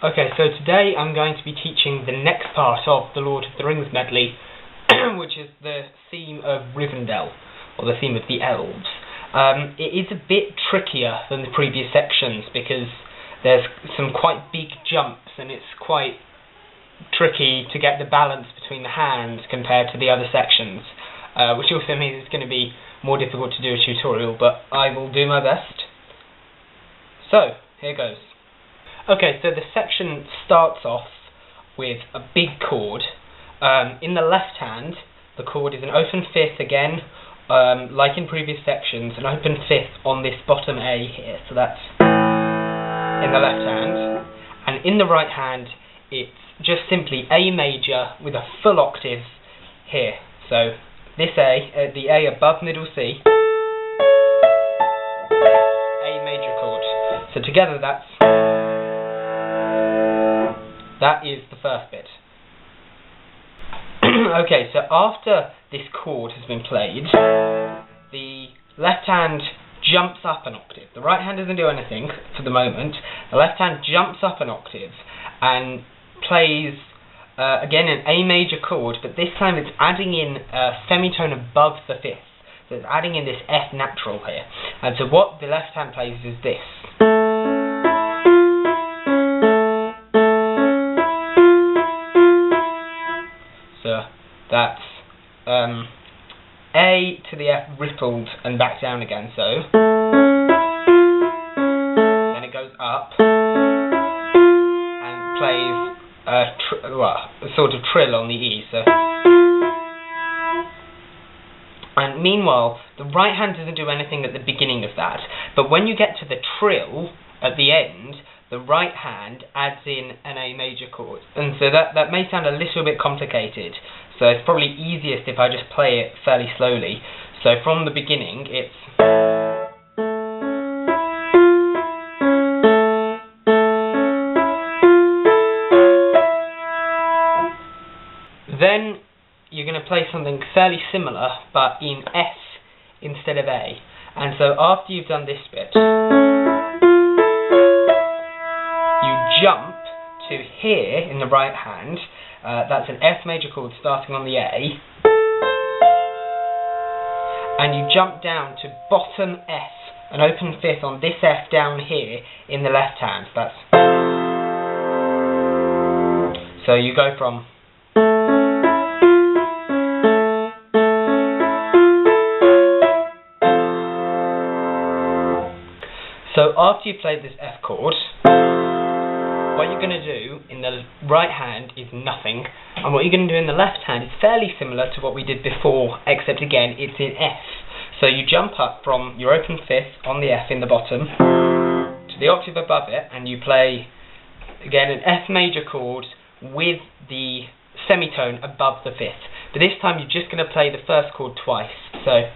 Okay, so today I'm going to be teaching the next part of the Lord of the Rings Medley, which is the theme of Rivendell, or the theme of the elves. It is a bit trickier than the previous sections because there's some quite big jumps and it's quite tricky to get the balance between the hands compared to the other sections, which also means it's going to be more difficult to do a tutorial, but I will do my best. So, here goes. Okay, so the section starts off with a big chord. In the left hand, the chord is an open fifth again, like in previous sections, an open fifth on this bottom A here, so that's in the left hand. And in the right hand, it's just simply A major with a full octave here. So this A, the A above middle C, A major chord. So together that is the first bit. Okay, so after this chord has been played, the left hand jumps up an octave. The right hand doesn't do anything for the moment. The left hand jumps up an octave and plays again an A major chord, but this time it's adding in a semitone above the fifth. So it's adding in this F natural here. And so what the left hand plays is this. So that's A to the F rippled and back down again, so then it goes up and plays a sort of trill on the E. So, and meanwhile the right hand doesn't do anything at the beginning of that, but when you get to the trill at the end, the right hand adds in an A major chord, and so that may sound a little bit complicated, so it's probably easiest if I just play it fairly slowly. So from the beginning it's then you're going to play something fairly similar but in F instead of A, and so after you've done this bit, jump to here in the right hand, that's an F major chord starting on the A, and you jump down to bottom F, an open fifth on this F down here in the left hand. That's so you go from so after you've played this F chord, what you're going to do in the right hand is nothing, and what you're going to do in the left hand is fairly similar to what we did before, except again it's in F. So you jump up from your open fifth on the F in the bottom to the octave above it, and you play again an F major chord with the semitone above the fifth. But this time you're just going to play the first chord twice. So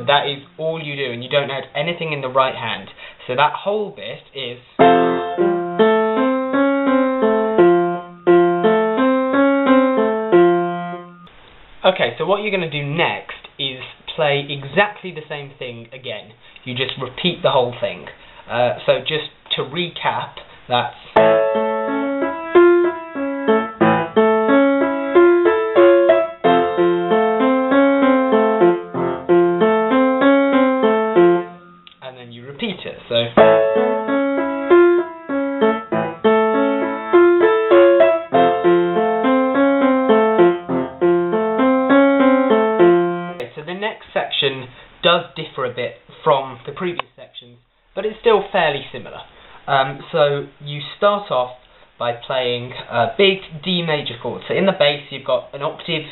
that is all you do, and you don't add anything in the right hand. So that whole bit is okay, so what you're going to do next is play exactly the same thing again. You just repeat the whole thing. So just to recap, that's repeat it. So the next section does differ a bit from the previous sections, but it's still fairly similar. So you start off by playing a big D major chord. So in the bass you've got an octave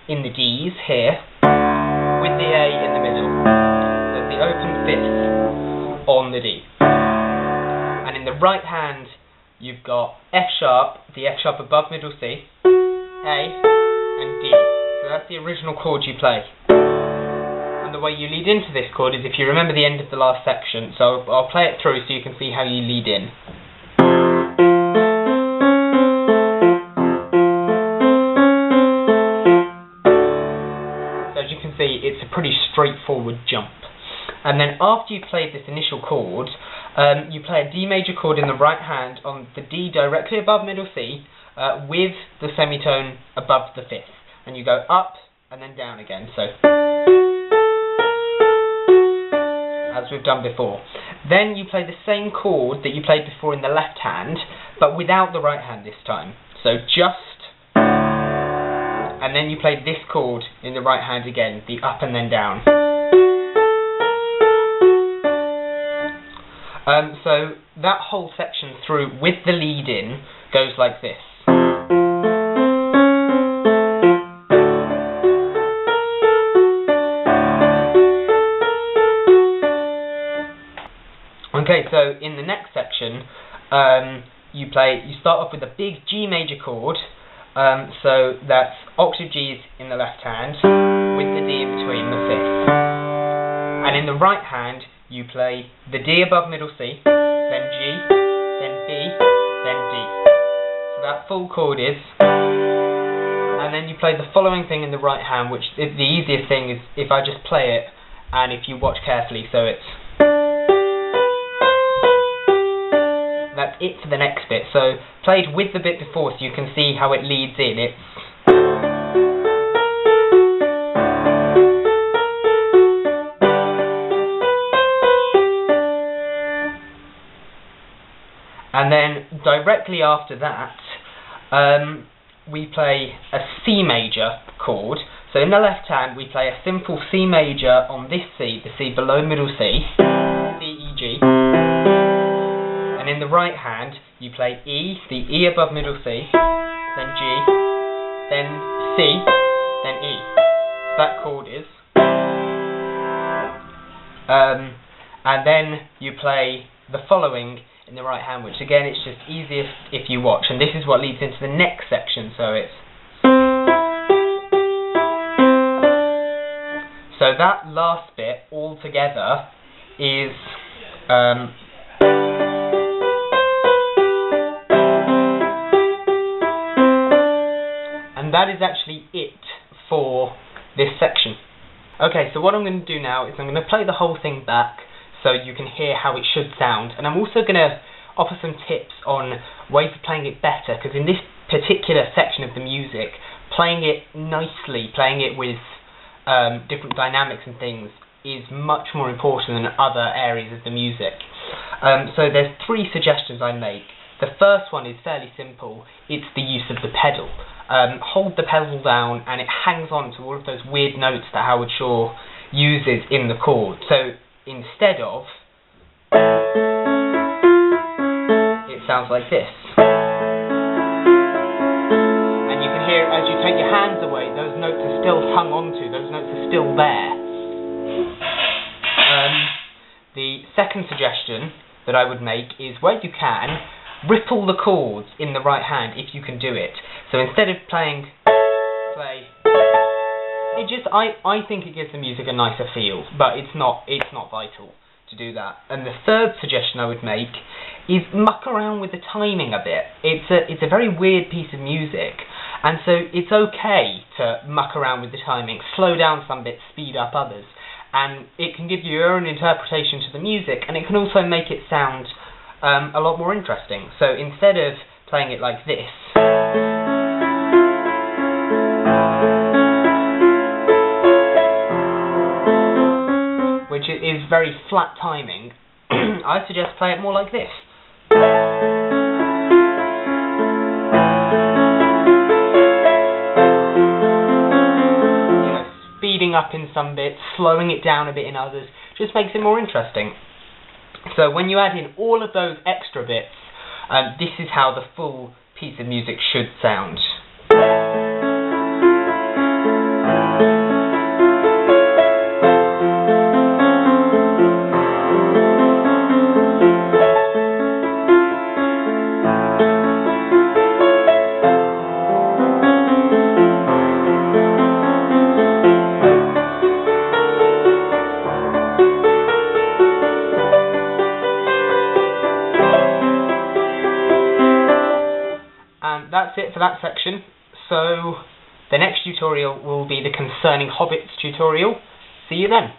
in the Ds here with the A in the middle. So the open fifth on the D, and in the right hand you've got F sharp, the F sharp above middle C, A, and D. So that's the original chord you play, and the way you lead into this chord is if you remember the end of the last section. So I'll play it through so you can see how you lead in. So as you can see, it's a pretty straightforward jump. And then after you've played this initial chord, you play a D major chord in the right hand on the D directly above middle C, with the semitone above the fifth. And you go up and then down again, so as we've done before. Then you play the same chord that you played before in the left hand, but without the right hand this time. So just, and then you play this chord in the right hand again, the up and then down. So that whole section through with the lead in goes like this. Okay, so in the next section, you start off with a big G major chord, so that's octave Gs in the left hand, with the D in between, the fifth. And in the right hand, you play the D above middle C, then G, then B, then D. So that full chord is, and then you play the following thing in the right hand, which is the easiest thing is if I just play it, and if you watch carefully, so it's, that's it for the next bit. So played with the bit before so you can see how it leads in. It's and then directly after that we play a C major chord. So in the left hand we play a simple C major on this C, the C below middle C, C, E, G. And in the right hand, you play E, the E above middle C, then G, then C, then E. That chord is. And then you play the following in the right hand, which again, it's just easiest if you watch. And this is what leads into the next section, so it's. So that last bit all together is. And that is actually it for this section. Okay, so what I'm going to do now is I'm going to play the whole thing back so you can hear how it should sound, and I'm also going to offer some tips on ways of playing it better, because in this particular section of the music, playing it nicely, playing it with different dynamics and things is much more important than other areas of the music. So there's 3 suggestions I make. The first one is fairly simple. It's the use of the pedal. Hold the pedal down and it hangs on to all of those weird notes that Howard Shore uses in the chord. So instead of, it sounds like this. And you can hear as you take your hands away, those notes are still hung onto, those notes are still there. The second suggestion that I would make is, where you can, ripple the chords in the right hand if you can do it. So instead of play, it just, I think it gives the music a nicer feel, but it's not vital to do that. And the third suggestion I would make is muck around with the timing a bit. It's a very weird piece of music, and so it's okay to muck around with the timing, slow down some bits, speed up others, and it can give you your own interpretation to the music, and it can also make it sound a lot more interesting. So instead of playing it like this, which is very flat timing, I suggest play it more like this. You know, speeding up in some bits, slowing it down a bit in others, just makes it more interesting. So when you add in all of those extra bits, this is how the full piece of music should sound. That's it for that section. So the next tutorial will be the Concerning Hobbits tutorial. See you then.